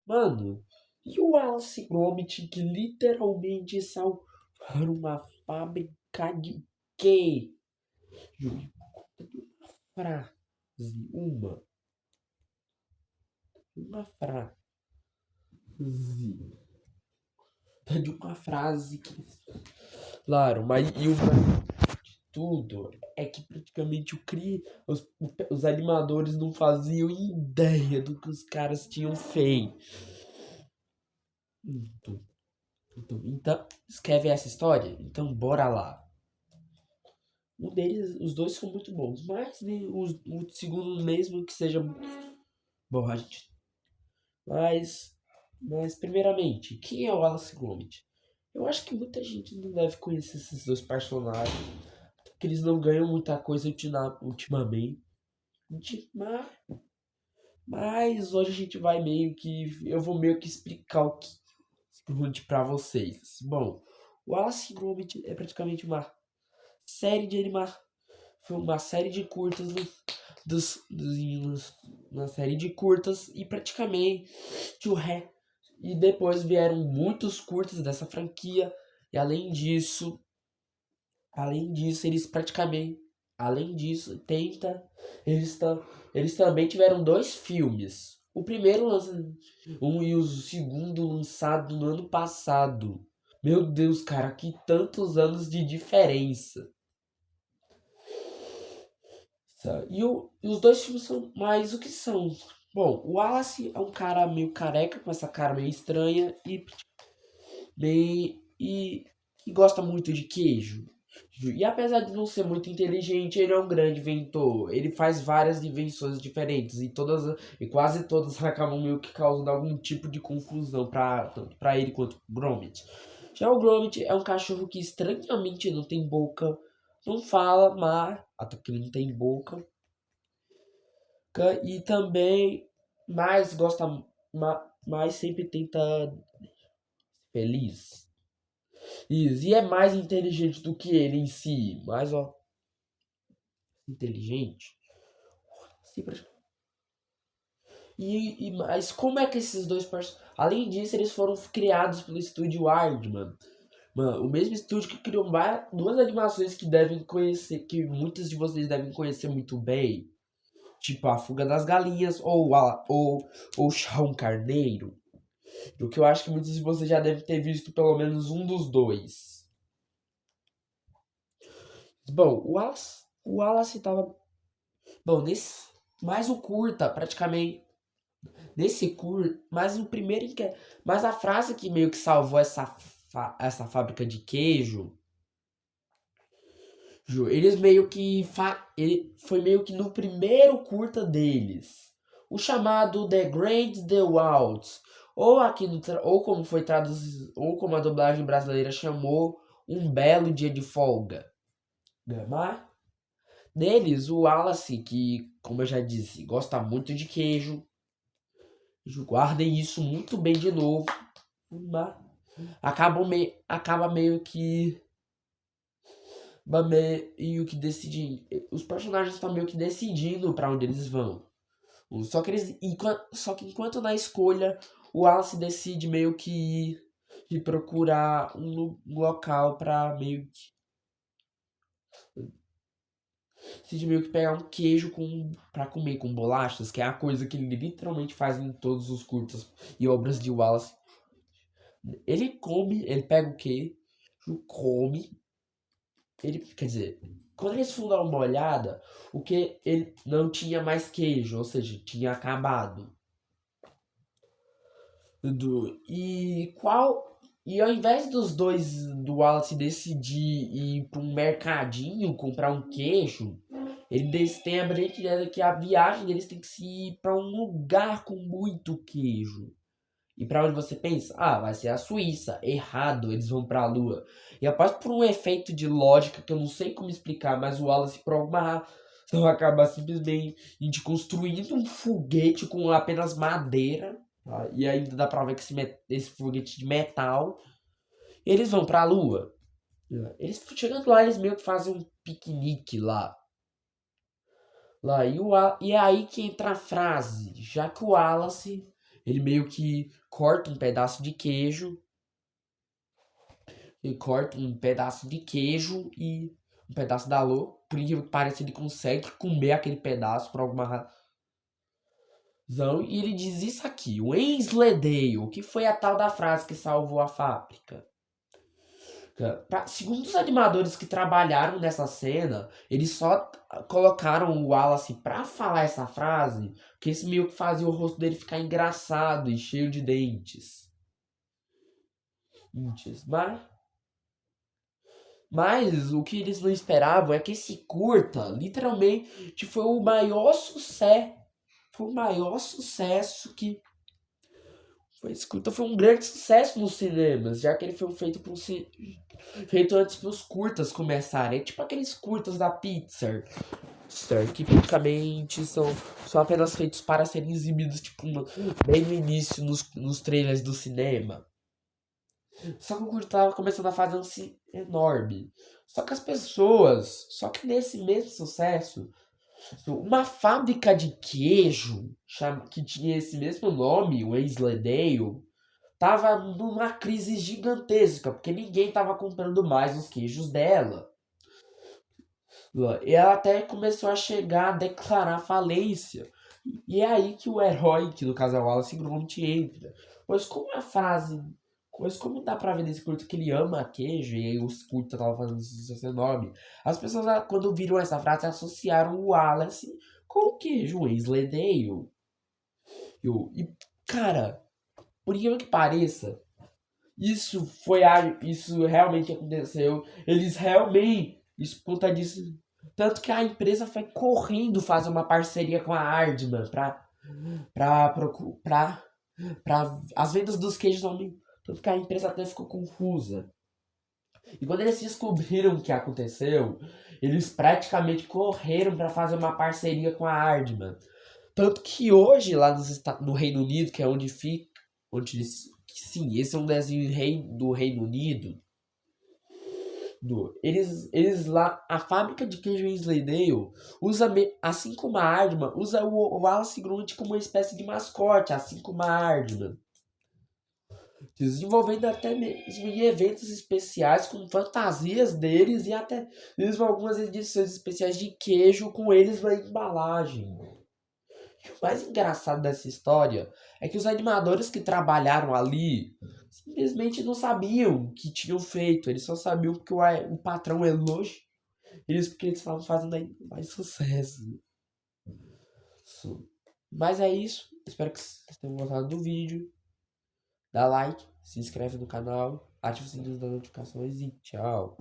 Mano, e o Wallace e Gromit que literalmente salvaram uma fábrica de quê? Júlio, frase, uma frase, de uma frase que, claro, mas e o tudo é que praticamente os animadores não faziam ideia do que os caras tinham feito. Então, então, escreve essa história? Então, bora lá. Um deles, os dois são muito bons, mas né, o segundo mesmo que seja bom, a gente. Mas, mas primeiramente, quem é o Wallace Gromit? Eu acho que muita gente não deve conhecer esses dois personagens, porque eles não ganham muita coisa ultimamente. Mas hoje a gente vai meio que. Eu vou meio que explicar o que Gromit pra vocês. Bom, o Wallace Gromit é praticamente série de animação. Foi uma série de curtas uma série de curtas e praticamente o ré. E depois vieram muitos curtas dessa franquia. E além disso, eles praticamente. Além disso, Eles, eles também tiveram dois filmes. O primeiro um e o segundo lançado no ano passado. Meu Deus, cara, que tantos anos de diferença. E os dois filmes são mais o que são. Bom, o Wallace é um cara meio careca, com essa cara meio estranha e que gosta muito de queijo. E apesar de não ser muito inteligente, ele é um grande inventor. Ele faz várias invenções diferentes e quase todas acabam meio que causando algum tipo de confusão tanto para ele quanto pro Gromit. Já o Gromit é um cachorro que estranhamente não tem boca, não fala, mas até que ele não tem boca. E também mais gosta, mais sempre tenta feliz. Isso, e é mais inteligente do que ele em si, mais ó, inteligente. Sim, mas como é que esses dois personagens. Além disso, eles foram criados pelo estúdio Aardman. Mano, o mesmo estúdio que criou duas animações que devem conhecer, que muitos de vocês devem conhecer muito bem. Tipo A Fuga das Galinhas ou Chão Carneiro. O que eu acho que muitos de vocês já devem ter visto pelo menos um dos dois. Bom, o Wallace tava. Bom, nesse. Mais o curta, praticamente. Nesse curta. Mas o primeiro em que. Mas a frase que meio que salvou essa fábrica de queijo. Eles meio que. Ele foi meio que no primeiro curta deles. O chamado The Great The Waltz. Ou aqui ou como foi traduzido. Ou como a dublagem brasileira chamou. Um belo dia de folga. Mas deles, o Wallace, que, como eu já disse, gosta muito de queijo. Guardem isso muito bem de novo. Mas acaba meio que. Meio que decide. Os personagens estão meio que decidindo pra onde eles vão. Só que só que enquanto na escolha, o Wallace decide meio que de procurar um local pra meio que decide meio que pegar um queijo pra comer com bolachas, que é a coisa que ele literalmente faz em todos os curtas e obras de Wallace. Ele come, ele pega o queijo, come, ele, quer dizer, quando eles foram dar uma olhada, o que ele não tinha mais queijo, ou seja, tinha acabado. E ao invés dos dois do Wallace decidir ir para um mercadinho comprar um queijo, eles têm a brilhante ideia de que a viagem deles tem que se ir para um lugar com muito queijo. E para onde você pensa? Ah, vai ser a Suíça. Errado, eles vão para a Lua. E após por um efeito de lógica que eu não sei como explicar, mas o Wallace por alguma razão acaba simplesmente construindo um foguete com apenas madeira. Tá? E ainda dá pra ver que esse foguete de metal. Eles vão para a Lua. Eles chegando lá, eles meio que fazem um piquenique lá. E é aí que entra a frase, já que o Wallace ele meio que corta um pedaço de queijo. Ele corta um pedaço de queijo e um pedaço da lô. Por incrível que pareça, ele consegue comer aquele pedaço por alguma razão. E ele diz isso aqui: o Wensleydale, que foi a tal da frase que salvou a fábrica. Segundo os animadores que trabalharam nessa cena, eles só colocaram o Wallace pra falar essa frase, porque isso meio que fazia o rosto dele ficar engraçado e cheio de dentes. Mas o que eles não esperavam é que esse curta, literalmente, foi o maior sucesso. Foi o maior sucesso que. Esse curta foi um grande sucesso nos cinemas, já que ele foi feito antes dos curtas começarem. É tipo aqueles curtas da Pixar, que praticamente são apenas feitos para serem exibidos tipo, bem no início nos trailers do cinema. Só que o curto tava começando a fazer um enorme. Só que nesse mesmo sucesso, uma fábrica de queijo que tinha esse mesmo nome, o Wensleydale, tava numa crise gigantesca, porque ninguém tava comprando mais os queijos dela. E ela até começou a chegar a declarar falência. E é aí que o herói, que no caso é o Wallace Gromit, entra. Pois como a frase. Pois como dá pra ver nesse curto que ele ama queijo, e aí os curtos estavam fazendo sucesso enorme, as pessoas, quando viram essa frase, associaram o Wallace com o queijo Wensleydale. E, cara, por incrível que pareça, isso realmente aconteceu. Eles realmente, isso conta disso. Tanto que a empresa foi correndo fazer uma parceria com a Hardman pra as vendas dos queijos aumentar. Tanto que a empresa até ficou confusa. E quando eles descobriram o que aconteceu, eles praticamente correram para fazer uma parceria com a Hardman. Tanto que hoje, lá no Reino Unido, que é onde fica. Sim, esse é um desenho do Reino Unido. Eles lá, a fábrica de queijo Wensleydale usa, assim como a Hardman, usa o Wallace Gromit como uma espécie de mascote, assim como a Hardman. Desenvolvendo até mesmo em eventos especiais com fantasias deles e até mesmo algumas edições especiais de queijo com eles na embalagem. E o mais engraçado dessa história é que os animadores que trabalharam ali simplesmente não sabiam o que tinham feito. Eles só sabiam porque o patrão elogiou eles porque eles estavam fazendo ainda mais sucesso. Mas é isso. Espero que vocês tenham gostado do vídeo. Dá like, se inscreve no canal, ativa o sininho das notificações e tchau.